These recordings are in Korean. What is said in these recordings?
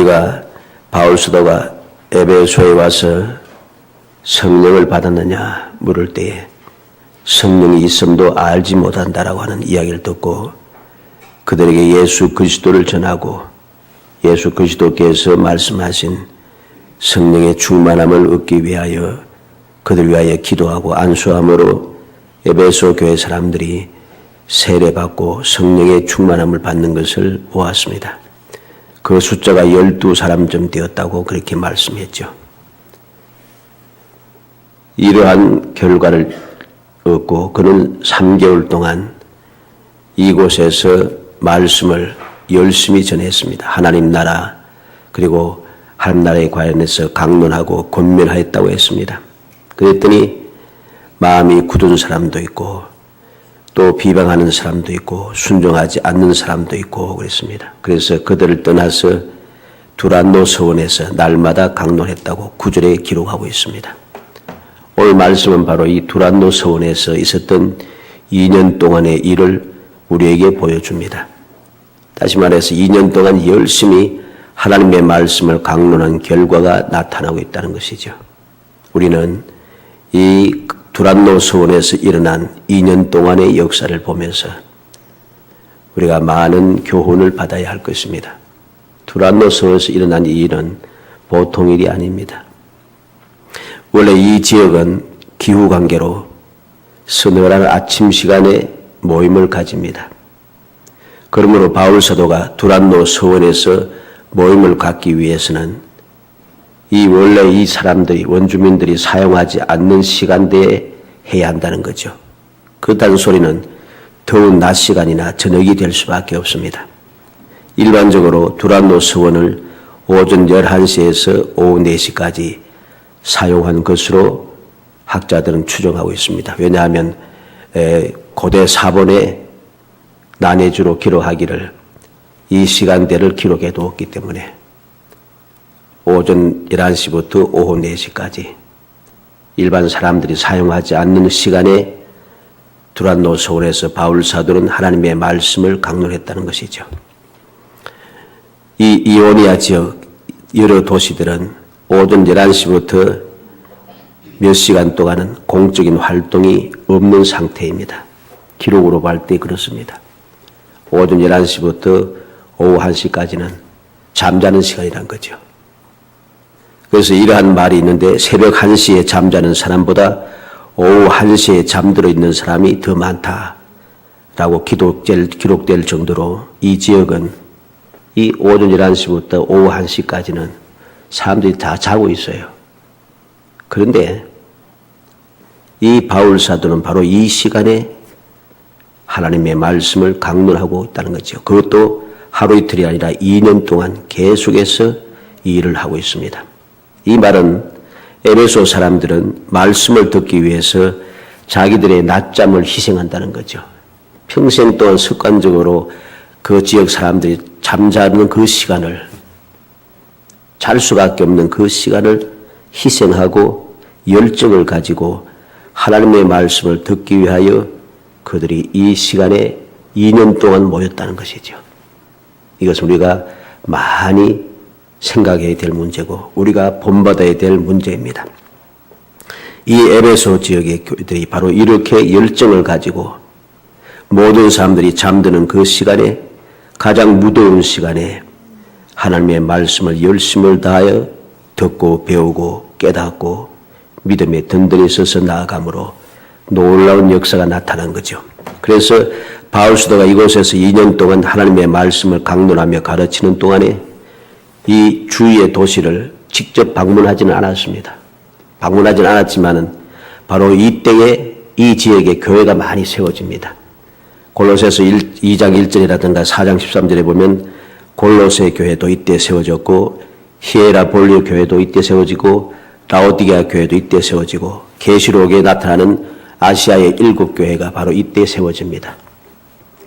우리가 바울 사도가 에베소에 와서 성령을 받았느냐 물을 때에 성령이 있음도 알지 못한다라고 하는 이야기를 듣고 그들에게 예수 그리스도를 전하고 예수 그리스도께서 말씀하신 성령의 충만함을 얻기 위하여 그들 위하여 기도하고 안수함으로 에베소 교회 사람들이 세례받고 성령의 충만함을 받는 것을 보았습니다. 그 숫자가 12사람쯤 되었다고 그렇게 말씀했죠. 이러한 결과를 얻고 그는 3개월 동안 이곳에서 말씀을 열심히 전했습니다. 하나님 나라 그리고 하나님 나라에 관련해서 강론하고 권면하였다고 했습니다. 그랬더니 마음이 굳은 사람도 있고 또 비방하는 사람도 있고 순종하지 않는 사람도 있고 그랬습니다. 그래서 그들을 떠나서 두란노 서원에서 날마다 강론했다고 9절에 기록하고 있습니다. 오늘 말씀은 바로 이 두란노 서원에서 있었던 2년 동안의 일을 우리에게 보여줍니다. 다시 말해서 2년 동안 열심히 하나님의 말씀을 강론한 결과가 나타나고 있다는 것이죠. 우리는 이 두란노 서원에서 일어난 2년 동안의 역사를 보면서 우리가 많은 교훈을 받아야 할 것입니다. 두란노 서원에서 일어난 이 일은 보통 일이 아닙니다. 원래 이 지역은 기후관계로 서늘한 아침 시간에 모임을 가집니다. 그러므로 바울 사도가 두란노 서원에서 모임을 갖기 위해서는 원래 이 사람들이 원주민들이 사용하지 않는 시간대에 해야 한다는 거죠. 그렇다는 소리는 더운 낮 시간이나 저녁이 될 수밖에 없습니다. 일반적으로 두란노 서원을 오전 11시에서 오후 4시까지 사용한 것으로 학자들은 추정하고 있습니다. 왜냐하면 고대 사본에 난해주로 기록하기를 이 시간대를 기록해 두었기 때문에 오전 11시부터 오후 4시까지 일반 사람들이 사용하지 않는 시간에 두란노 서원에서 바울 사도는 하나님의 말씀을 강론했다는 것이죠. 이 이오니아 지역 여러 도시들은 오전 11시부터 몇 시간 동안은 공적인 활동이 없는 상태입니다. 기록으로 볼 때 그렇습니다. 오전 11시부터 오후 1시까지는 잠자는 시간이란 거죠. 그래서 이러한 말이 있는데 새벽 1시에 잠자는 사람보다 오후 1시에 잠들어 있는 사람이 더 많다라고 기록될 정도로 이 지역은 이 오전 11시부터 오후 1시까지는 사람들이 다 자고 있어요. 그런데 이 바울 사도는 바로 이 시간에 하나님의 말씀을 강론하고 있다는 거죠. 그것도 하루 이틀이 아니라 2년 동안 계속해서 이 일을 하고 있습니다. 이 말은 에베소 사람들은 말씀을 듣기 위해서 자기들의 낮잠을 희생한다는 거죠. 평생 동안 습관적으로 그 지역 사람들이 잠자는 그 시간을 잘 수밖에 없는 그 시간을 희생하고 열정을 가지고 하나님의 말씀을 듣기 위하여 그들이 이 시간에 2년 동안 모였다는 것이죠. 이것은 우리가 많이 생각해야 될 문제고 우리가 본받아야 될 문제입니다. 이 에베소 지역의 교회들이 바로 이렇게 열정을 가지고 모든 사람들이 잠드는 그 시간에 가장 무더운 시간에 하나님의 말씀을 열심을 다하여 듣고 배우고 깨닫고 믿음에 든든히 서서 나아감으로 놀라운 역사가 나타난 거죠. 그래서 바울 사도가 이곳에서 2년 동안 하나님의 말씀을 강론하며 가르치는 동안에 이 주위의 도시를 직접 방문하지는 않았습니다. 방문하지는 않았지만은 바로 이때에 이 지역에 교회가 많이 세워집니다. 골로새서 2장 1절이라든가 4장 13절에 보면 골로새 교회도 이때 세워졌고 히에라볼리오 교회도 이때 세워지고 라오디게아 교회도 이때 세워지고 계시록에 나타나는 아시아의 7교회가 바로 이때 세워집니다.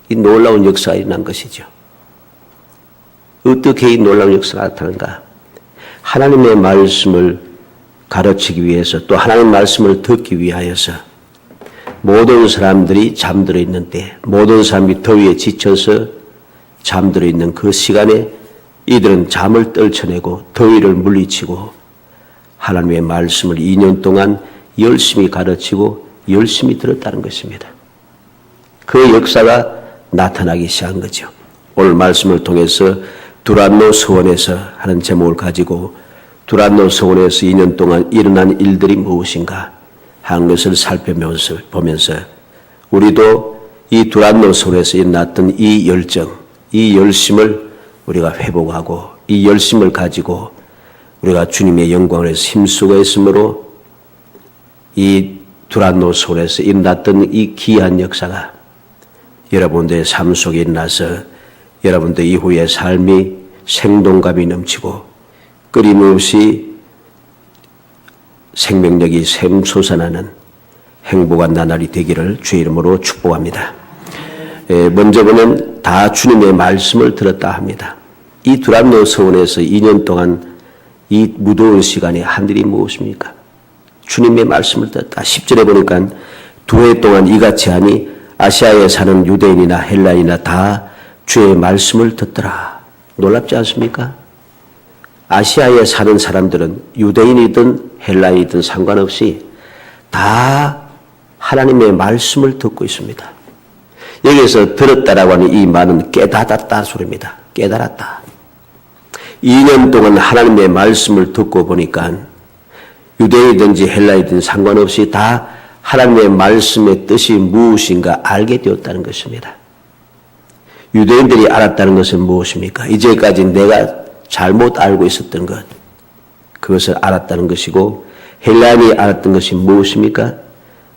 이 놀라운 역사가 일어난 것이죠. 어떻게 이 놀라운 역사가 나타나는가? 하나님의 말씀을 가르치기 위해서 또 하나님의 말씀을 듣기 위하여서 모든 사람들이 잠들어 있는 때 모든 사람이 더위에 지쳐서 잠들어 있는 그 시간에 이들은 잠을 떨쳐내고 더위를 물리치고 하나님의 말씀을 2년 동안 열심히 가르치고 열심히 들었다는 것입니다. 그 역사가 나타나기 시작한 거죠. 오늘 말씀을 통해서 두란노 서원에서 하는 제목을 가지고 두란노 서원에서 2년 동안 일어난 일들이 무엇인가 하는 것을 살펴보면서 우리도 이 두란노 서원에서 일어났던 이 열정, 이 열심을 우리가 회복하고 이 열심을 가지고 우리가 주님의 영광을 위해서 힘쓰고 있으므로 이 두란노 서원에서 일어났던 이 귀한 역사가 여러분들의 삶 속에 일어나서 여러분들 이후의 삶이 생동감이 넘치고 끊임없이 생명력이 샘솟아나는 행복한 나날이 되기를 주의 이름으로 축복합니다. 먼저 보면 다 주님의 말씀을 들었다 합니다. 이 두란노 서원에서 2년 동안 이 무더운 시간에 한 일이 무엇입니까? 주님의 말씀을 듣다. 10절에 보니까 2해 동안 이같이 하니 아시아에 사는 유대인이나 헬라인이나 다 주의 말씀을 듣더라. 놀랍지 않습니까? 아시아에 사는 사람들은 유대인이든 헬라인이든 상관없이 다 하나님의 말씀을 듣고 있습니다. 여기서 들었다라고 하는 이 말은 깨닫았다 소리입니다. 깨달았다. 2년 동안 하나님의 말씀을 듣고 보니까 유대인이든지 헬라이든 상관없이 다 하나님의 말씀의 뜻이 무엇인가 알게 되었다는 것입니다. 유대인들이 알았다는 것은 무엇입니까? 이제까지 내가 잘못 알고 있었던 것, 그것을 알았다는 것이고 헬라인이 알았던 것이 무엇입니까?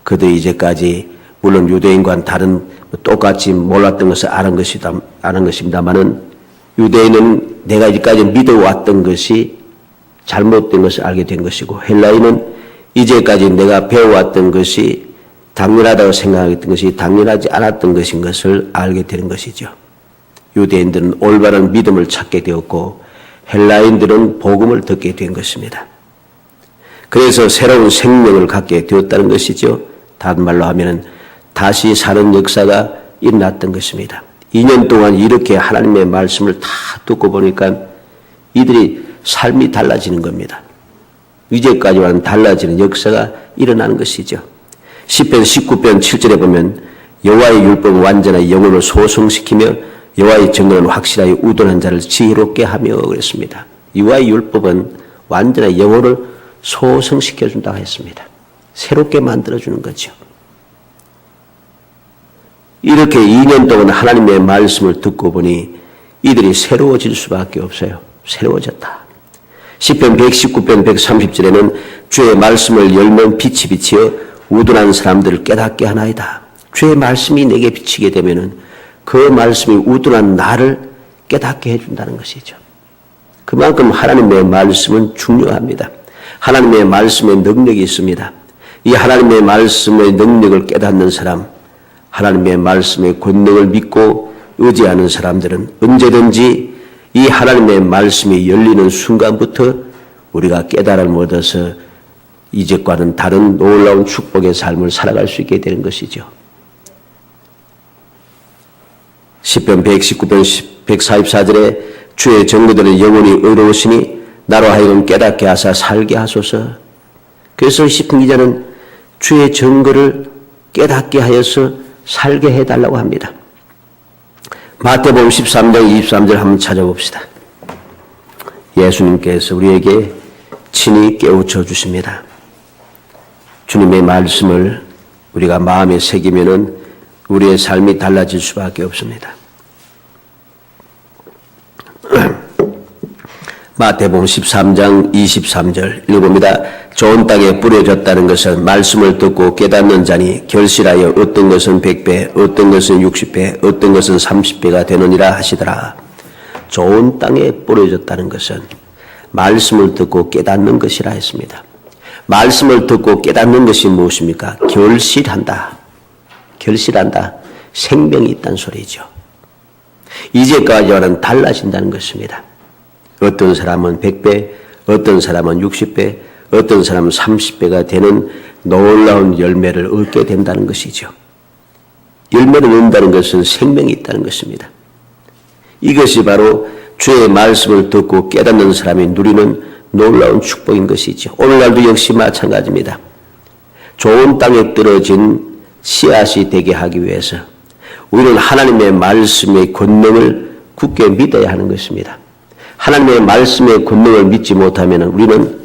그들이 이제까지 물론 유대인과는 다른 똑같이 몰랐던 것을 아는 것입니다만은 유대인은 내가 이제까지 믿어왔던 것이 잘못된 것을 알게 된 것이고 헬라인은 이제까지 내가 배워왔던 것이 당연하다고 생각했던 것이 당연하지 않았던 것인 것을 알게 되는 것이죠. 유대인들은 올바른 믿음을 찾게 되었고 헬라인들은 복음을 듣게 된 것입니다. 그래서 새로운 생명을 갖게 되었다는 것이죠. 다른 말로 하면 다시 사는 역사가 일어났던 것입니다. 2년 동안 이렇게 하나님의 말씀을 다 듣고 보니까 이들이 삶이 달라지는 겁니다. 이제까지와는 달라지는 역사가 일어나는 것이죠. 시편 19편 7절에 보면 여호와의 율법은 완전한 영혼을 소성시키며 여호와의 정의는 확실하게 우둔한 자를 지혜롭게 하며 그랬습니다. 여호와의 율법은 완전한 영혼을 소성시켜준다고 했습니다. 새롭게 만들어주는 거죠. 이렇게 2년 동안 하나님의 말씀을 듣고 보니 이들이 새로워질 수밖에 없어요. 새로워졌다. 시편 119편 130절에는 주의 말씀을 열면 빛이 비치어 우둔한 사람들을 깨닫게 하나이다. 주의 말씀이 내게 비치게 되면은 그 말씀이 우둔한 나를 깨닫게 해준다는 것이죠. 그만큼 하나님의 말씀은 중요합니다. 하나님의 말씀에 능력이 있습니다. 이 하나님의 말씀의 능력을 깨닫는 사람, 하나님의 말씀의 권능을 믿고 의지하는 사람들은 언제든지 이 하나님의 말씀이 열리는 순간부터 우리가 깨달음을 얻어서 이제과는 다른 놀라운 축복의 삶을 살아갈 수 있게 되는 것이죠. 시편 119편 144절에 주의 정거들은 영혼이 의로우시니 나로 하여금 깨닫게 하사 살게 하소서. 그래서 시편 기자는 주의 정거를 깨닫게 하여서 살게 해달라고 합니다. 마태복음 13장 23절 한번 찾아봅시다. 예수님께서 우리에게 친히 깨우쳐 주십니다. 주님의 말씀을 우리가 마음에 새기면은 우리의 삶이 달라질 수밖에 없습니다. 마태복음 13장 23절 읽어봅니다. 좋은 땅에 뿌려졌다는 것은 말씀을 듣고 깨닫는 자니 결실하여 어떤 것은 100배, 어떤 것은 60배, 어떤 것은 30배가 되느니라 하시더라. 좋은 땅에 뿌려졌다는 것은 말씀을 듣고 깨닫는 것이라 했습니다. 말씀을 듣고 깨닫는 것이 무엇입니까? 결실한다. 결실한다. 생명이 있다는 소리죠. 이제까지와는 달라진다는 것입니다. 어떤 사람은 100배, 어떤 사람은 60배, 어떤 사람은 30배가 되는 놀라운 열매를 얻게 된다는 것이죠. 열매를 얻는다는 것은 생명이 있다는 것입니다. 이것이 바로 주의 말씀을 듣고 깨닫는 사람이 누리는 놀라운 축복인 것이죠. 오늘날도 역시 마찬가지입니다. 좋은 땅에 떨어진 씨앗이 되게 하기 위해서 우리는 하나님의 말씀의 권능을 굳게 믿어야 하는 것입니다. 하나님의 말씀의 권능을 믿지 못하면 우리는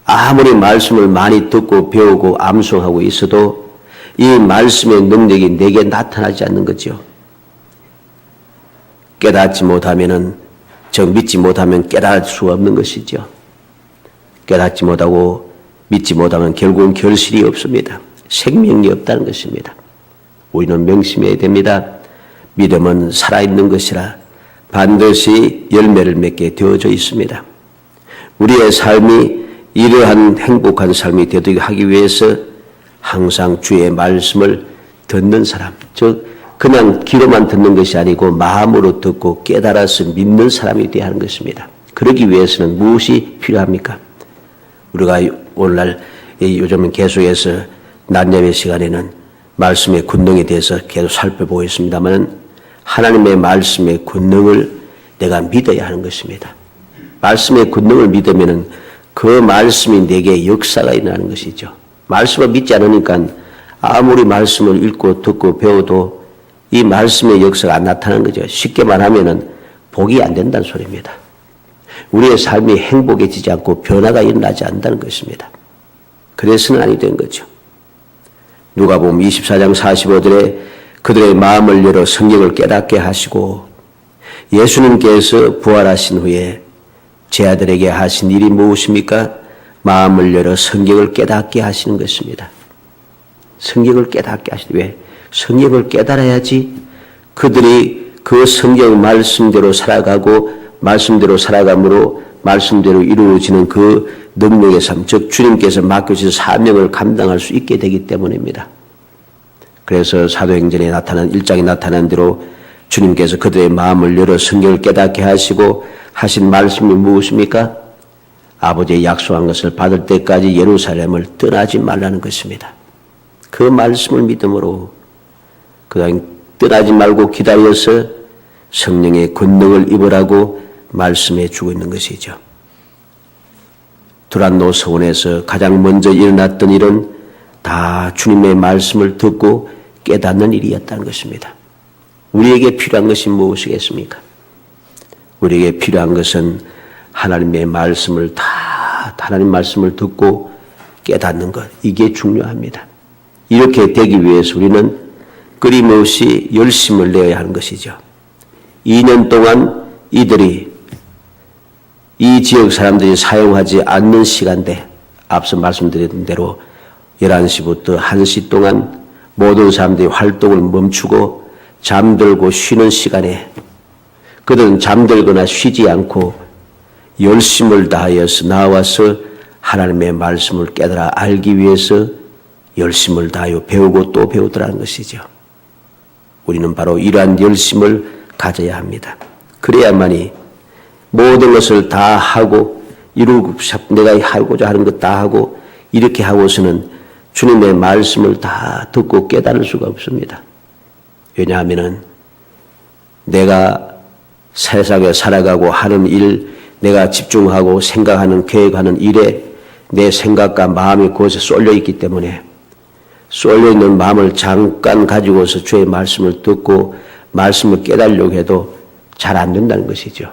아무리 말씀을 많이 듣고 배우고 암송하고 있어도 이 말씀의 능력이 내게 나타나지 않는 거죠. 깨닫지 못하면은, 즉 믿지 못하면 깨달을 수 없는 것이죠. 깨닫지 못하고 믿지 못하면 결국은 결실이 없습니다. 생명이 없다는 것입니다. 우리는 명심해야 됩니다. 믿음은 살아있는 것이라 반드시 열매를 맺게 되어져 있습니다. 우리의 삶이 이러한 행복한 삶이 되도록 하기 위해서 항상 주의 말씀을 듣는 사람, 즉 그냥 귀로만 듣는 것이 아니고 마음으로 듣고 깨달아서 믿는 사람이 되어야 하는 것입니다. 그러기 위해서는 무엇이 필요합니까? 우리가 오늘날 요즘은 계속해서 낮 예배 시간에는 말씀의 권능에 대해서 계속 살펴보고 있습니다만 하나님의 말씀의 권능을 내가 믿어야 하는 것입니다. 말씀의 권능을 믿으면 그 말씀이 내게 역사가 일어나는 것이죠. 말씀을 믿지 않으니까 아무리 말씀을 읽고 듣고 배워도 이 말씀의 역사가 안 나타나는 거죠. 쉽게 말하면 복이 안 된다는 소리입니다. 우리의 삶이 행복해지지 않고 변화가 일어나지 않는다는 것입니다. 그래서는 아니 된 거죠. 누가복음 24장 45절에 그들의 마음을 열어 성경을 깨닫게 하시고 예수님께서 부활하신 후에 제 아들에게 하신 일이 무엇입니까? 마음을 열어 성경을 깨닫게 하시는 것입니다. 성경을 깨닫게 하시는 왜? 성경을 깨달아야지 그들이 그 성경 말씀대로 살아가고 말씀대로 살아감으로 말씀대로 이루어지는 그 능력의 삶, 즉 주님께서 맡겨주신 사명을 감당할 수 있게 되기 때문입니다. 그래서 사도행전에 나타난 1장에 나타난 대로 주님께서 그들의 마음을 열어 성경을 깨닫게 하시고 하신 말씀이 무엇입니까? 아버지의 약속한 것을 받을 때까지 예루살렘을 떠나지 말라는 것입니다. 그 말씀을 믿음으로 그냥 떠나지 말고 기다려서 성령의 권능을 입으라고 말씀해 주고 있는 것이죠. 두란노 서원에서 가장 먼저 일어났던 일은 다 주님의 말씀을 듣고 깨닫는 일이었다는 것입니다. 우리에게 필요한 것이 무엇이겠습니까? 우리에게 필요한 것은 하나님의 말씀을 하나님 말씀을 듣고 깨닫는 것, 이게 중요합니다. 이렇게 되기 위해서 우리는 끊임없이 열심을 내어야 하는 것이죠. 2년 동안 이들이 이 지역 사람들이 사용하지 않는 시간대, 앞서 말씀드린 대로 11시부터 1시 동안 모든 사람들이 활동을 멈추고 잠들고 쉬는 시간에 그들은 잠들거나 쉬지 않고 열심을 다하여서 나와서 하나님의 말씀을 깨달아 알기 위해서 열심을 다하여 배우고 또 배우더라는 것이죠. 우리는 바로 이러한 열심을 가져야 합니다. 그래야만이 모든 것을 다 하고 이루고 내가 하고자 하는 것 다 하고 이렇게 하고서는 주님의 말씀을 다 듣고 깨달을 수가 없습니다. 왜냐하면 내가 세상에 살아가고 하는 일, 내가 집중하고 생각하는 계획하는 일에 내 생각과 마음이 그것에 쏠려 있기 때문에 쏠려 있는 마음을 잠깐 가지고서 주의 말씀을 듣고 말씀을 깨달으려고 해도 잘 안 된다는 것이죠.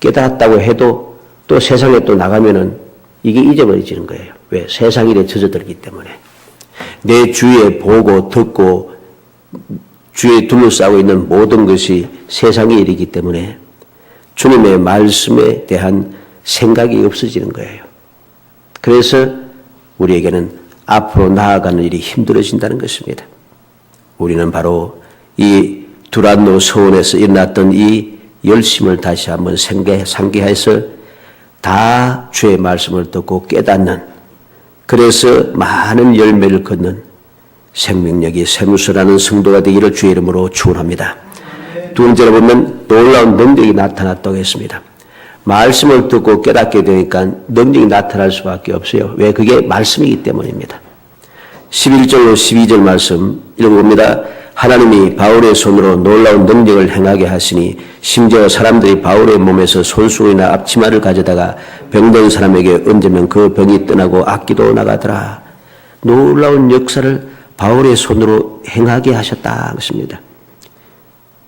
깨달았다고 해도 또 세상에 또 나가면은 이게 잊어버려지는 거예요. 왜? 세상 일에 젖어들기 때문에. 내 주위에 보고 듣고 주위에 둘러싸고 있는 모든 것이 세상의 일이기 때문에 주님의 말씀에 대한 생각이 없어지는 거예요. 그래서 우리에게는 앞으로 나아가는 일이 힘들어진다는 것입니다. 우리는 바로 이 두란노 서원에서 일어났던 이 열심을 다시 한번 상기해서 다 주의 말씀을 듣고 깨닫는, 그래서 많은 열매를 걷는 생명력이 샘수라는 성도가 되기를 주의 이름으로 축원합니다. 두 번째로 보면 놀라운 능력이 나타났다고 했습니다. 말씀을 듣고 깨닫게 되니까 능력이 나타날 수밖에 없어요. 왜? 그게 말씀이기 때문입니다. 11절로 12절 말씀 읽어봅니다. 하나님이 바울의 손으로 놀라운 능력을 행하게 하시니 심지어 사람들이 바울의 몸에서 손수건이나 앞치마를 가져다가 병든 사람에게 얹으면 그 병이 떠나고 악기도 나가더라. 놀라운 역사를 바울의 손으로 행하게 하셨다 것입니다.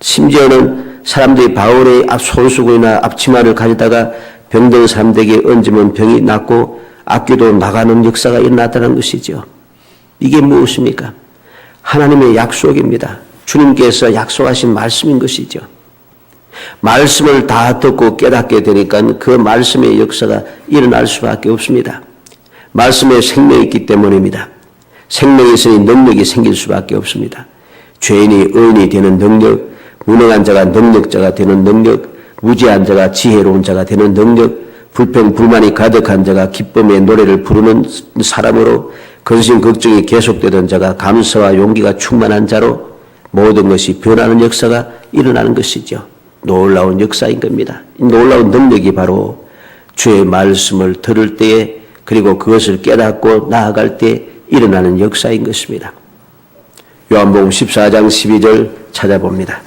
심지어는 사람들이 바울의 손수건이나 앞치마를 가져다가 병든 사람들에게 얹으면 병이 낫고 악기도 나가는 역사가 일어났다는 것이죠. 이게 무엇입니까? 하나님의 약속입니다. 주님께서 약속하신 말씀인 것이죠. 말씀을 다 듣고 깨닫게 되니까 그 말씀의 역사가 일어날 수밖에 없습니다. 말씀에 생명이 있기 때문입니다. 생명이 있으니 능력이 생길 수밖에 없습니다. 죄인이 의인이 되는 능력, 무능한 자가 능력자가 되는 능력, 무지한 자가 지혜로운 자가 되는 능력, 불평, 불만이 가득한 자가 기쁨의 노래를 부르는 사람으로, 근심, 걱정이 계속되던 자가 감사와 용기가 충만한 자로 모든 것이 변하는 역사가 일어나는 것이죠. 놀라운 역사인 겁니다. 이 놀라운 능력이 바로 주의 말씀을 들을 때에 그리고 그것을 깨닫고 나아갈 때 일어나는 역사인 것입니다. 요한복음 14장 12절 찾아봅니다.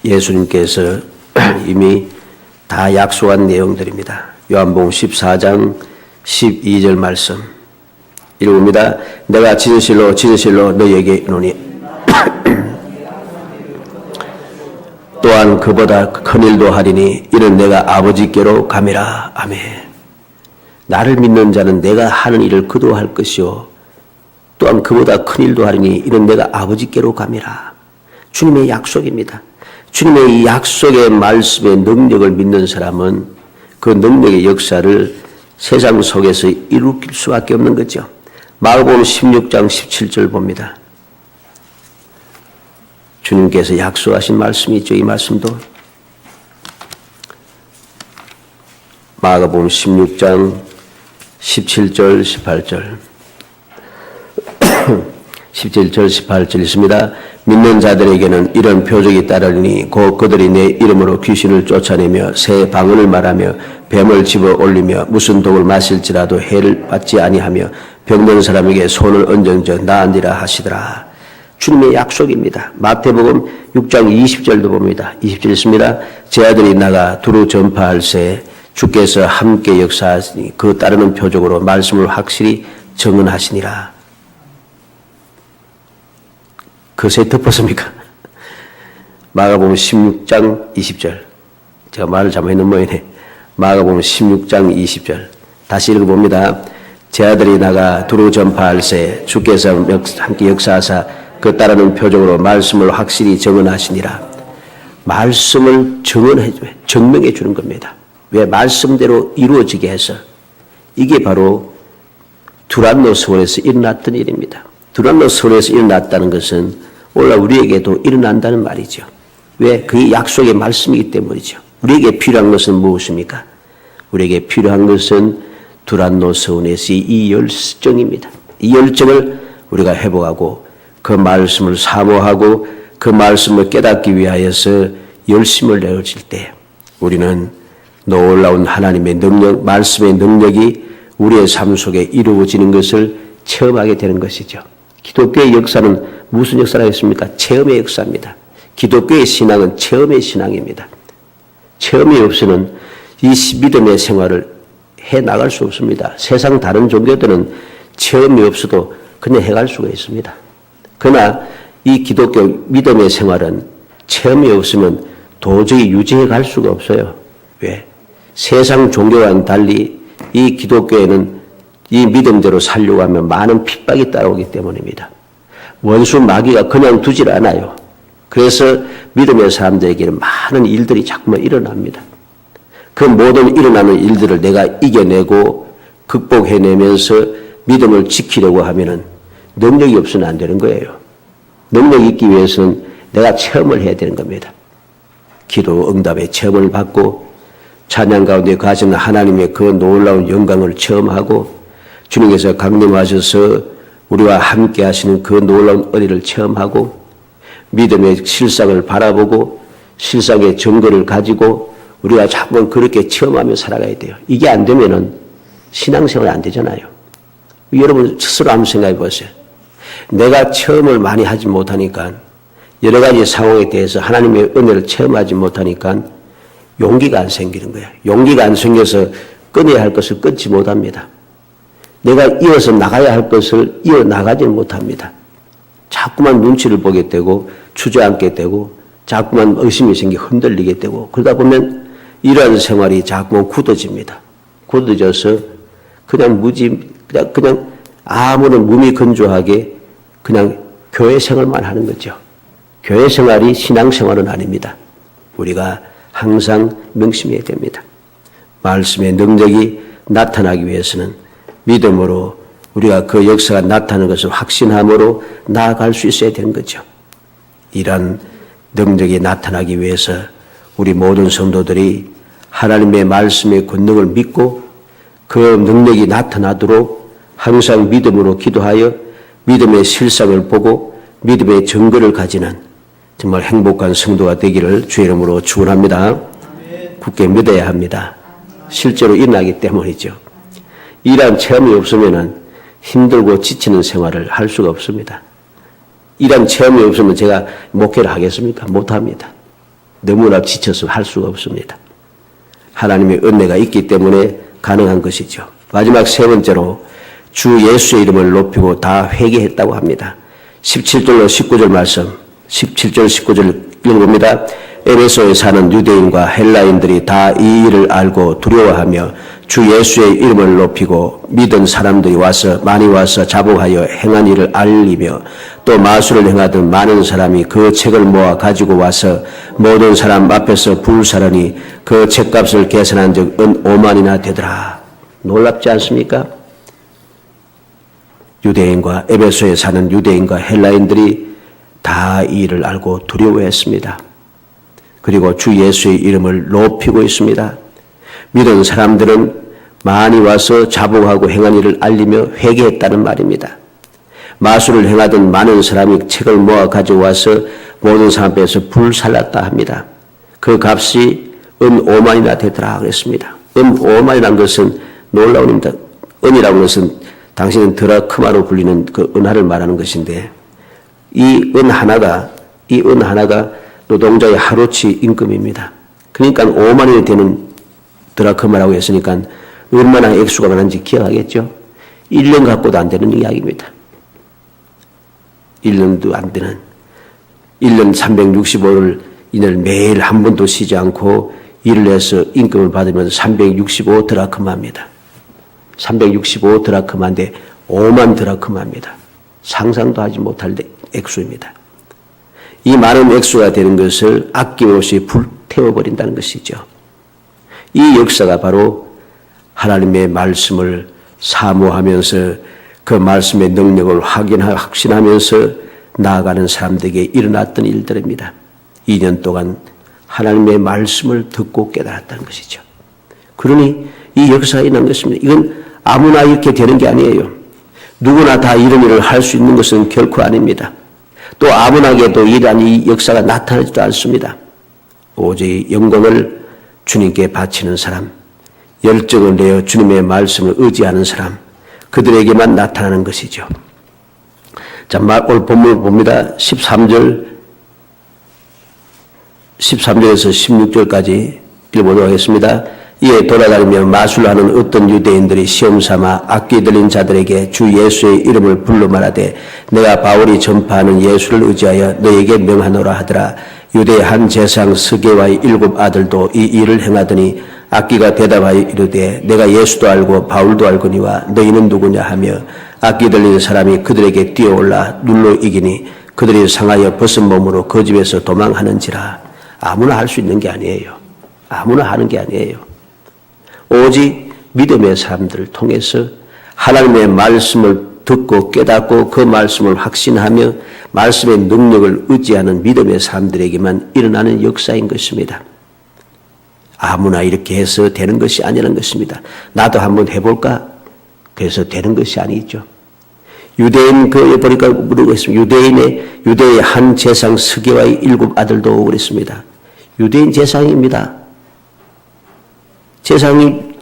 예수님께서 이미 다 약속한 내용들입니다. 요한복음 14장 12절 말씀 읽습니다. 내가 진실로 진실로 너희에게 이르노니 또한 그보다 큰 일도 하리니 이는 내가 아버지께로 가미라. 아멘. 나를 믿는 자는 내가 하는 일을 그도 할 것이요 또한 그보다 큰 일도 하리니 이는 내가 아버지께로 가미라. 주님의 약속입니다. 주님의 이 약속의 말씀의 능력을 믿는 사람은 그 능력의 역사를 세상 속에서 일으킬 수밖에 없는 거죠. 마가복음 16장 17절 봅니다. 주님께서 약속하신 말씀이 있죠. 이 말씀도 마가복음 16장 17절 18절 17절 18절 있습니다. 믿는 자들에게는 이런 표적이 따르니 곧 그들이 내 이름으로 귀신을 쫓아내며 새 방언을 말하며 뱀을 집어 올리며 무슨 독을 마실지라도 해를 받지 아니하며 병든 사람에게 손을 얹은즉 나으리라 하시더라. 주님의 약속입니다. 마태복음 6장 20절도 봅니다. 20절 있습니다. 제 아들이 나가 두루 전파할새 주께서 함께 역사하시니 그 따르는 표적으로 말씀을 확실히 증언하시니라. 그것에 덮었습니까? 마가복음 16장 20절. 제가 말을 잘못했는 모양이네. 마가복음 16장 20절. 다시 읽어봅니다. 제 아들이 나가 두루 전파할새 주께서 함께 역사하사 그 따르는 표적으로 말씀을 확실히 증언하시니라. 말씀을 증명해 주는 겁니다. 왜? 말씀대로 이루어지게 해서. 이게 바로 두란노 서원에서 일어났던 일입니다. 두란노 서원에서 일어났다는 것은 오늘 우리에게도 일어난다는 말이죠. 왜? 그게 약속의 말씀이기 때문이죠. 우리에게 필요한 것은 무엇입니까? 우리에게 필요한 것은 두란노 서원에서의 이 열정입니다. 이 열정을 우리가 회복하고 그 말씀을 사모하고 그 말씀을 깨닫기 위하여서 열심을 내어질 때 우리는 놀라운 하나님의 능력, 말씀의 능력이 우리의 삶 속에 이루어지는 것을 체험하게 되는 것이죠. 기독교의 역사는 무슨 역사라고 했습니까? 체험의 역사입니다. 기독교의 신앙은 체험의 신앙입니다. 체험이 없이는 이 믿음의 생활을 해나갈 수 없습니다. 세상 다른 종교들은 체험이 없어도 그냥 해갈 수가 있습니다. 그러나 이 기독교 믿음의 생활은 체험이 없으면 도저히 유지해 갈 수가 없어요. 왜? 세상 종교와는 달리 이 기독교에는 이 믿음대로 살려고 하면 많은 핍박이 따라오기 때문입니다. 원수 마귀가 그냥 두질 않아요. 그래서 믿음의 사람들에게는 많은 일들이 자꾸만 일어납니다. 그 모든 일어나는 일들을 내가 이겨내고 극복해내면서 믿음을 지키려고 하면은 능력이 없으면 안 되는 거예요. 능력이 있기 위해서는 내가 체험을 해야 되는 겁니다. 기도 응답의 체험을 받고 찬양 가운데 가시는 하나님의 그 놀라운 영광을 체험하고 주님께서 강림하셔서 우리와 함께 하시는 그 놀라운 은혜를 체험하고 믿음의 실상을 바라보고 실상의 증거를 가지고 우리가 자꾸 그렇게 체험하며 살아가야 돼요. 이게 안 되면은 신앙생활 안 되잖아요. 여러분 스스로 한번 생각해 보세요. 내가 체험을 많이 하지 못하니까 여러 가지 상황에 대해서 하나님의 은혜를 체험하지 못하니까 용기가 안 생기는 거예요. 용기가 안 생겨서 끊어야 할 것을 끊지 못합니다. 내가 이어서 나가야 할 것을 이어나가지 못합니다. 자꾸만 눈치를 보게 되고 주저앉게 되고 자꾸만 의심이 생기 흔들리게 되고 그러다 보면 이러한 생활이 자꾸만 굳어집니다. 굳어져서 그냥 그냥 아무런 몸이 건조하게 그냥 교회 생활만 하는 거죠. 교회 생활이 신앙 생활은 아닙니다. 우리가 항상 명심해야 됩니다. 말씀의 능력이 나타나기 위해서는 믿음으로 우리가 그 역사가 나타나는 것을 확신함으로 나아갈 수 있어야 되는 거죠. 이런 능력이 나타나기 위해서 우리 모든 성도들이 하나님의 말씀의 권능을 믿고 그 능력이 나타나도록 항상 믿음으로 기도하여 믿음의 실상을 보고 믿음의 증거를 가지는 정말 행복한 성도가 되기를 주의 이름으로 축원합니다. 굳게 믿어야 합니다. 실제로 일어나기 때문이죠. 이러한 체험이 없으면 힘들고 지치는 생활을 할 수가 없습니다. 이러한 체험이 없으면 제가 목회를 하겠습니까? 못합니다. 너무나 지쳐서 할 수가 없습니다. 하나님의 은혜가 있기 때문에 가능한 것이죠. 마지막 세 번째로 주 예수의 이름을 높이고 다 회개했다고 합니다. 17절로 19절 말씀, 17절 19절 읽어봅니다. 에베소에 사는 유대인과 헬라인들이 다 이 일을 알고 두려워하며 주 예수의 이름을 높이고 믿은 사람들이 많이 와서 자복하여 행한 일을 알리며 또 마술을 행하던 많은 사람이 그 책을 모아 가지고 와서 모든 사람 앞에서 불사르니 그 책값을 계산한 적 5만이나 되더라. 놀랍지 않습니까? 유대인과 에베소에 사는 유대인과 헬라인들이 다 이 일을 알고 두려워했습니다. 그리고 주 예수의 이름을 높이고 있습니다. 믿은 사람들은 많이 와서 자복하고 행한 일을 알리며 회개했다는 말입니다. 마술을 행하던 많은 사람이 책을 모아 가져와서 모든 사람 앞에서 불살랐다 합니다. 그 값이 5만이나 되더라 그랬습니다. 5만이라는 것은 놀라운 입니다. 은이라는 것은 당신은 드라크마로 불리는 그 은하를 말하는 것인데 이 은 하나가 노동자의 하루치 임금입니다. 그러니까 5만원이 되는 드라크마라고 했으니까 얼마나 액수가 많은지 기억하겠죠? 1년 갖고도 안 되는 이야기입니다. 1년도 안 되는 1년 365를 이날 매일 한 번도 쉬지 않고 일을 해서 임금을 받으면 365 드라크마입니다. 365 드라크마인데 5만 드라크마입니다. 상상도 하지 못할 액수입니다. 이 많은 액수가 되는 것을 아낌없이 불태워버린다는 것이죠. 이 역사가 바로 하나님의 말씀을 사모하면서 그 말씀의 능력을 확신하면서 나아가는 사람들에게 일어났던 일들입니다. 2년 동안 하나님의 말씀을 듣고 깨달았다는 것이죠. 그러니 이 역사가 일어난 것입니다. 이건 아무나 이렇게 되는 게 아니에요. 누구나 다 이런 일을 할 수 있는 것은 결코 아닙니다. 또 아무나게도 이러한 이 역사가 나타나지도 않습니다. 오직 영광을 주님께 바치는 사람, 열정을 내어 주님의 말씀을 의지하는 사람, 그들에게만 나타나는 것이죠. 자, 오늘 본문을 봅니다. 13절에서 16절까지 읽어보도록 하겠습니다. 이에 돌아다니며 마술하는 어떤 유대인들이 시험삼아 악기 들린 자들에게 주 예수의 이름을 불러 말하되 내가 바울이 전파하는 예수를 의지하여 너에게 명하노라 하더라. 유대의 한 제상 스게와의 7 아들도 이 일을 행하더니 악기가 대답하여 이르되 내가 예수도 알고 바울도 알거니와 너희는 누구냐 하며 악기 들린 사람이 그들에게 뛰어올라 눌러 이기니 그들이 상하여 벗은 몸으로 그 집에서 도망하는지라. 아무나 할 수 있는 게 아니에요. 아무나 하는 게 아니에요. 오직 믿음의 사람들을 통해서 하나님의 말씀을 듣고 깨닫고 그 말씀을 확신하며 말씀의 능력을 의지하는 믿음의 사람들에게만 일어나는 역사인 것입니다. 아무나 이렇게 해서 되는 것이 아니라는 것입니다. 나도 한번 해볼까? 그래서 되는 것이 아니죠. 유대인 보니까 모르겠습니다. 유대의 한 제상 스게와의 7 아들도 그랬습니다. 유대인 제상입니다.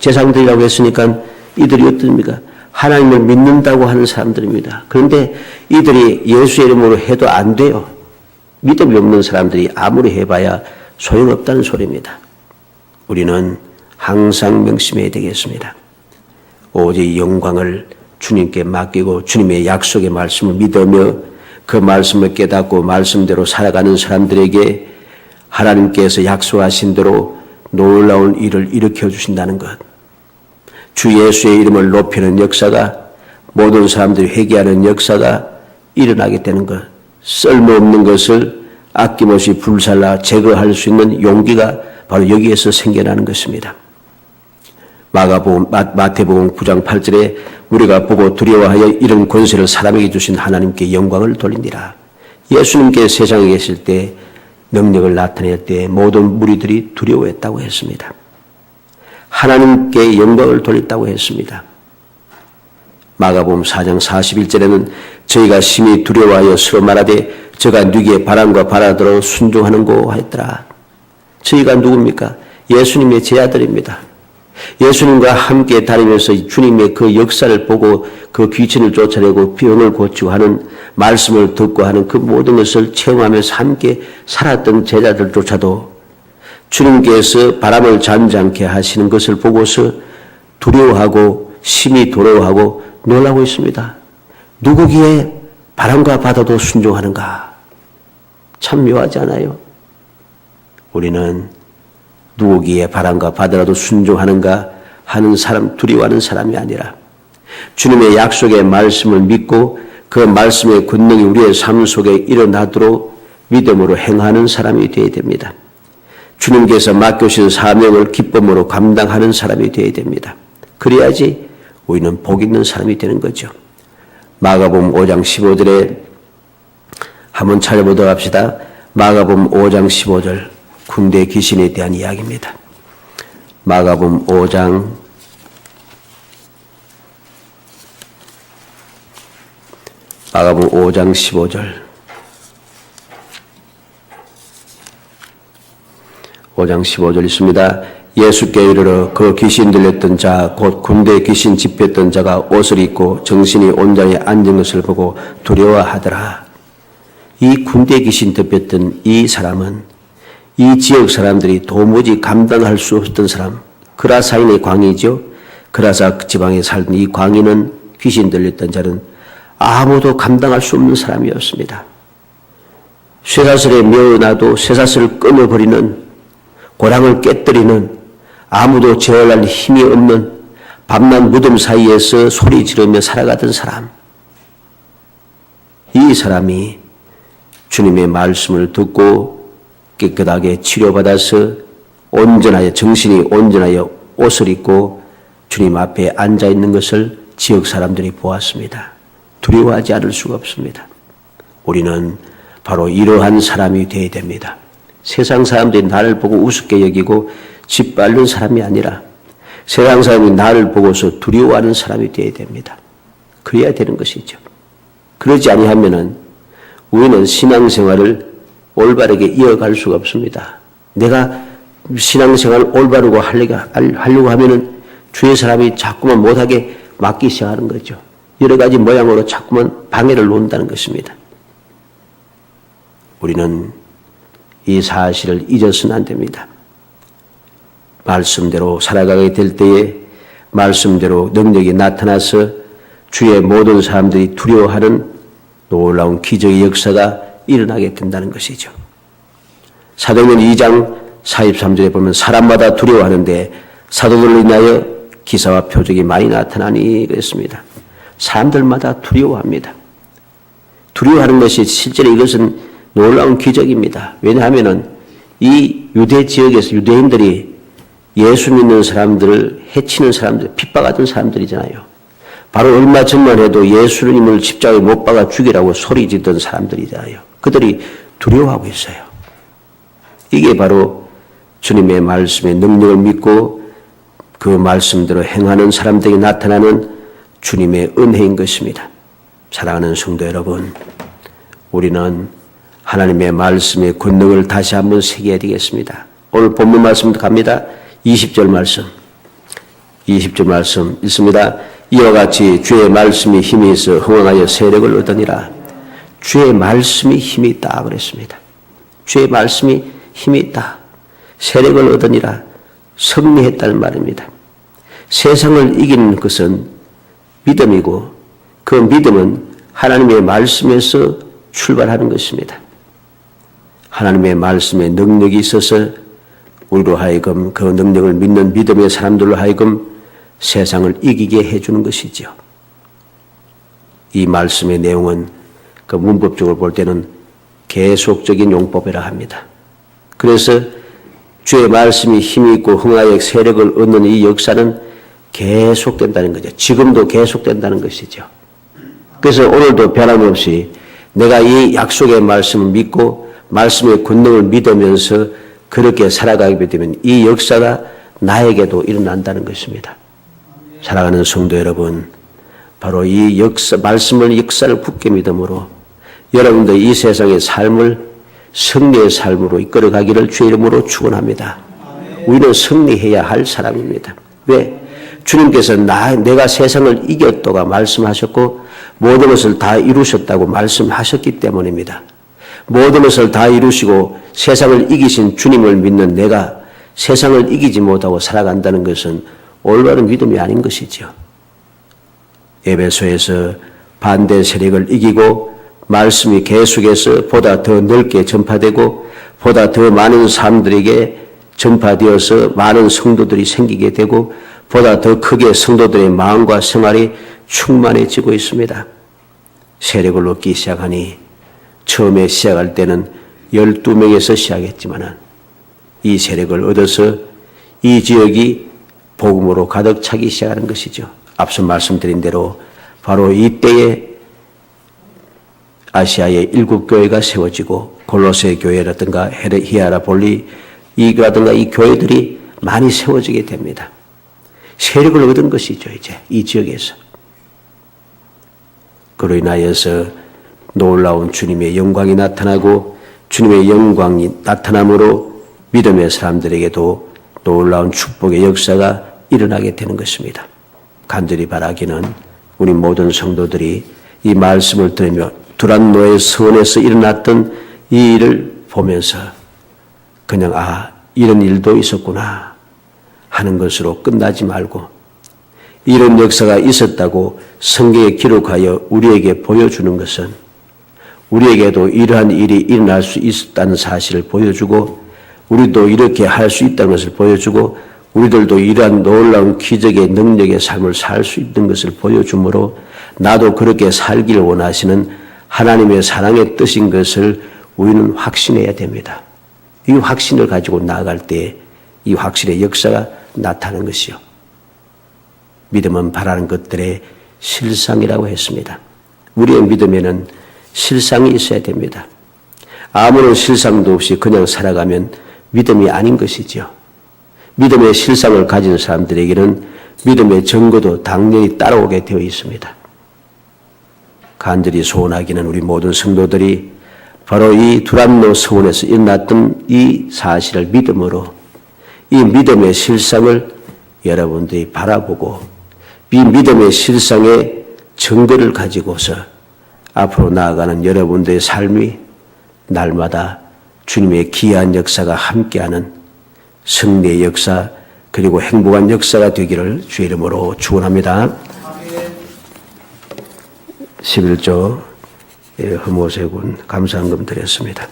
제상들이라고 했으니까 이들이 어떻습니까? 하나님을 믿는다고 하는 사람들입니다. 그런데 이들이 예수의 이름으로 해도 안 돼요. 믿음이 없는 사람들이 아무리 해봐야 소용없다는 소리입니다. 우리는 항상 명심해야 되겠습니다. 오직 영광을 주님께 맡기고 주님의 약속의 말씀을 믿으며 그 말씀을 깨닫고 말씀대로 살아가는 사람들에게 하나님께서 약속하신 대로 놀라운 일을 일으켜 주신다는 것. 주 예수의 이름을 높이는 역사가, 모든 사람들이 회개하는 역사가 일어나게 되는 것. 쓸모없는 것을 아낌없이 불살라 제거할 수 있는 용기가 바로 여기에서 생겨나는 것입니다. 마태복음 9장 8절에 우리가 보고 두려워하여 이런 권세를 사람에게 주신 하나님께 영광을 돌리니라. 예수님께 세상에 계실 때 능력을 나타낼 때 모든 무리들이 두려워했다고 했습니다. 하나님께 영광을 돌렸다고 했습니다. 마가복음 4장 41절에는 저희가 심히 두려워하여 서로 말하되 저가 누구의 바람과 바라더러 순종하는고 하였더라. 저희가 누굽니까? 예수님의 제자들입니다. 예수님과 함께 다니면서 주님의 그 역사를 보고 그 귀신을 쫓아내고 병을 고치고 하는 말씀을 듣고 하는 그 모든 것을 체험하면서 함께 살았던 제자들조차도 주님께서 바람을 잔잔케 하시는 것을 보고서 두려워하고 심히 두려워하고 놀라고 있습니다. 누구기에 바람과 바다도 순종하는가? 참 묘하지 않아요? 우리는 누구기에 바람과 바다라도 순종하는가 하는 사람, 두려워하는 사람이 아니라 주님의 약속의 말씀을 믿고 그 말씀의 권능이 우리의 삶 속에 일어나도록 믿음으로 행하는 사람이 되어야 됩니다. 주님께서 맡겨주신 사명을 기쁨으로 감당하는 사람이 되어야 됩니다. 그래야지 우리는 복 있는 사람이 되는 거죠. 마가복음 5장 15절에 한번 찾아보도록 합시다. 마가복음 5장 15절 군대 귀신에 대한 이야기입니다. 마가복음 5장 15절 5장 15절 있습니다. 예수께 이르러 그 귀신 들렸던 자 곧 군대 귀신 집혔던 자가 옷을 입고 정신이 온전히 앉은 것을 보고 두려워하더라. 이 군대 귀신 덮였던 이 사람은 이 지역 사람들이 도무지 감당할 수 없었던 사람, 그라사인의 광이죠. 그라사 지방에 살던 이 광인은 귀신 들렸던 자는 아무도 감당할 수 없는 사람이었습니다. 쇠사슬에 메어놔도 쇠사슬을 끊어버리는, 고랑을 깨뜨리는, 아무도 제어할 힘이 없는 밤낮 무덤 사이에서 소리 지르며 살아가던 사람. 이 사람이 주님의 말씀을 듣고 깨끗하게 치료받아서 온전하여, 정신이 온전하여 옷을 입고 주님 앞에 앉아 있는 것을 지역 사람들이 보았습니다. 두려워하지 않을 수가 없습니다. 우리는 바로 이러한 사람이 되어야 됩니다. 세상 사람들이 나를 보고 우습게 여기고 짓밟는 사람이 아니라 세상 사람이 나를 보고서 두려워하는 사람이 되어야 됩니다. 그래야 되는 것이죠. 그러지 아니하면은 우리는 신앙생활을 올바르게 이어갈 수가 없습니다. 내가 신앙생활을 올바르고 하려고 하면은 주의 사람이 자꾸만 못하게 막기 시작하는 거죠. 여러 가지 모양으로 자꾸만 방해를 놓는다는 것입니다. 우리는 이 사실을 잊어서는 안 됩니다. 말씀대로 살아가게 될 때에 말씀대로 능력이 나타나서 주의 모든 사람들이 두려워하는 놀라운 기적의 역사가 일어나게 된다는 것이죠. 사도행전 2장 43절에 보면 사람마다 두려워하는데 사도들로 인하여 기사와 표적이 많이 나타나니 그랬습니다. 사람들마다 두려워합니다. 두려워하는 것이 실제로 이것은 놀라운 기적입니다. 왜냐하면 이 유대 지역에서 유대인들이 예수 믿는 사람들을 해치는 사람들, 핍박하던 사람들이잖아요. 바로 얼마 전만 해도 예수님을 십자가에 못 박아 죽이라고 소리 지르던 사람들이잖아요. 그들이 두려워하고 있어요. 이게 바로 주님의 말씀의 능력을 믿고 그 말씀대로 행하는 사람들에게 나타나는 주님의 은혜인 것입니다. 사랑하는 성도 여러분, 우리는 하나님의 말씀의 권능을 다시 한번 새겨야 되겠습니다. 오늘 본문 말씀도 갑니다. 20절 말씀. 20절 말씀 있습니다. 이와 같이 주의 말씀이 힘이 있어 흥왕하여 세력을 얻으니라. 주의 말씀이 힘이 있다 그랬습니다. 주의 말씀이 힘이 있다. 세력을 얻으니라. 승리했다는 말입니다. 세상을 이기는 것은 믿음이고 그 믿음은 하나님의 말씀에서 출발하는 것입니다. 하나님의 말씀에 능력이 있어서 우리로 하여금 그 능력을 믿는 믿음의 사람들로 하여금 세상을 이기게 해주는 것이죠. 이 말씀의 내용은 그 문법적으로 볼 때는 계속적인 용법이라 합니다. 그래서 주의 말씀이 힘이 있고 흥하여 세력을 얻는 이 역사는 계속된다는 거죠. 지금도 계속된다는 것이죠. 그래서 오늘도 변함없이 내가 이 약속의 말씀을 믿고 말씀의 권능을 믿으면서 그렇게 살아가게 되면 이 역사가 나에게도 일어난다는 것입니다. 사랑하는 성도 여러분, 바로 이 역사, 말씀을 역사를 굳게 믿음으로 여러분들 이 세상의 삶을 승리의 삶으로 이끌어가기를 주의 이름으로 축원합니다. 우리는 승리해야 할 사람입니다. 왜? 주님께서 내가 세상을 이겼도가 말씀하셨고 모든 것을 다 이루셨다고 말씀하셨기 때문입니다. 모든 것을 다 이루시고 세상을 이기신 주님을 믿는 내가 세상을 이기지 못하고 살아간다는 것은 올바른 믿음이 아닌 것이죠. 에베소에서 반대 세력을 이기고 말씀이 계속해서 보다 더 넓게 전파되고 보다 더 많은 사람들에게 전파되어서 많은 성도들이 생기게 되고 보다 더 크게 성도들의 마음과 생활이 충만해지고 있습니다. 세력을 얻기 시작하니 처음에 시작할 때는 12명에서 시작했지만 이 세력을 얻어서 이 지역이 복음으로 가득 차기 시작하는 것이죠. 앞서 말씀드린 대로 바로 이때에 아시아의 7교회가 세워지고 골로새 교회라든가 히에라볼리 이라든가 이 교회들이 많이 세워지게 됩니다. 세력을 얻은 것이죠. 이제 이 지역에서. 그로 인하여서 놀라운 주님의 영광이 나타나고 주님의 영광이 나타남으로 믿음의 사람들에게도 놀라운 축복의 역사가 일어나게 되는 것입니다. 간절히 바라기는 우리 모든 성도들이 이 말씀을 들으며 두란노의 서원에서 일어났던 이 일을 보면서 그냥 이런 일도 있었구나 하는 것으로 끝나지 말고 이런 역사가 있었다고 성경에 기록하여 우리에게 보여주는 것은 우리에게도 이러한 일이 일어날 수 있다는 사실을 보여주고 우리도 이렇게 할 수 있다는 것을 보여주고 우리들도 이러한 놀라운 기적의 능력의 삶을 살 수 있는 것을 보여주므로 나도 그렇게 살기를 원하시는 하나님의 사랑의 뜻인 것을 우리는 확신해야 됩니다. 이 확신을 가지고 나아갈 때 이 확신의 역사가 나타나는 것이요. 믿음은 바라는 것들의 실상이라고 했습니다. 우리의 믿음에는 실상이 있어야 됩니다. 아무런 실상도 없이 그냥 살아가면 믿음이 아닌 것이죠. 믿음의 실상을 가진 사람들에게는 믿음의 증거도 당연히 따라오게 되어 있습니다. 간절히 소원하기는 우리 모든 성도들이 바로 이 두란노 서원에서 일어났던 이 사실을 믿음으로 이 믿음의 실상을 여러분들이 바라보고 이 믿음의 실상의 증거를 가지고서 앞으로 나아가는 여러분들의 삶이 날마다 주님의 기이한 역사가 함께하는 승리의 역사 그리고 행복한 역사가 되기를 주의 이름으로 축원합니다. 11조 허모세군 감사한금 드렸습니다.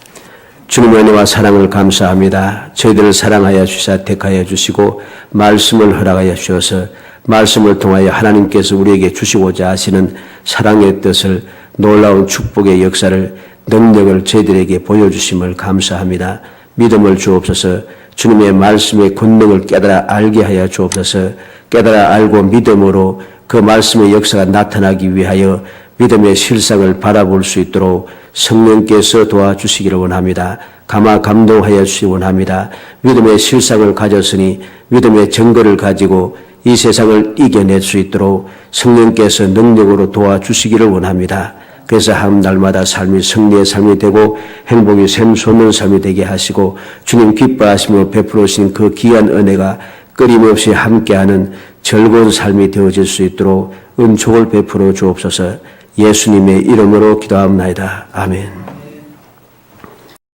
주님의 은혜와 사랑을 감사합니다. 저희들을 사랑하여 주사 택하여 주시고 말씀을 허락하여 주셔서 말씀을 통하여 하나님께서 우리에게 주시고자 하시는 사랑의 뜻을 놀라운 축복의 역사를 능력을 저희들에게 보여주심을 감사합니다. 믿음을 주옵소서. 주님의 말씀의 권능을 깨달아 알게 하여 주옵소서. 깨달아 알고 믿음으로 그 말씀의 역사가 나타나기 위하여 믿음의 실상을 바라볼 수 있도록 성령께서 도와주시기를 원합니다. 감동하여 주시기 원합니다. 믿음의 실상을 가졌으니 믿음의 증거를 가지고 이 세상을 이겨낼 수 있도록 성령께서 능력으로 도와주시기를 원합니다. 그래서 한 날마다 삶이 승리의 삶이 되고 행복이 샘솟는 삶이 되게 하시고 주님 기뻐하시며 베풀어 주신 그 귀한 은혜가 끊임없이 함께하는 즐거운 삶이 되어질 수 있도록 은총을 베풀어 주옵소서. 예수님의 이름으로 기도합나이다. 아멘.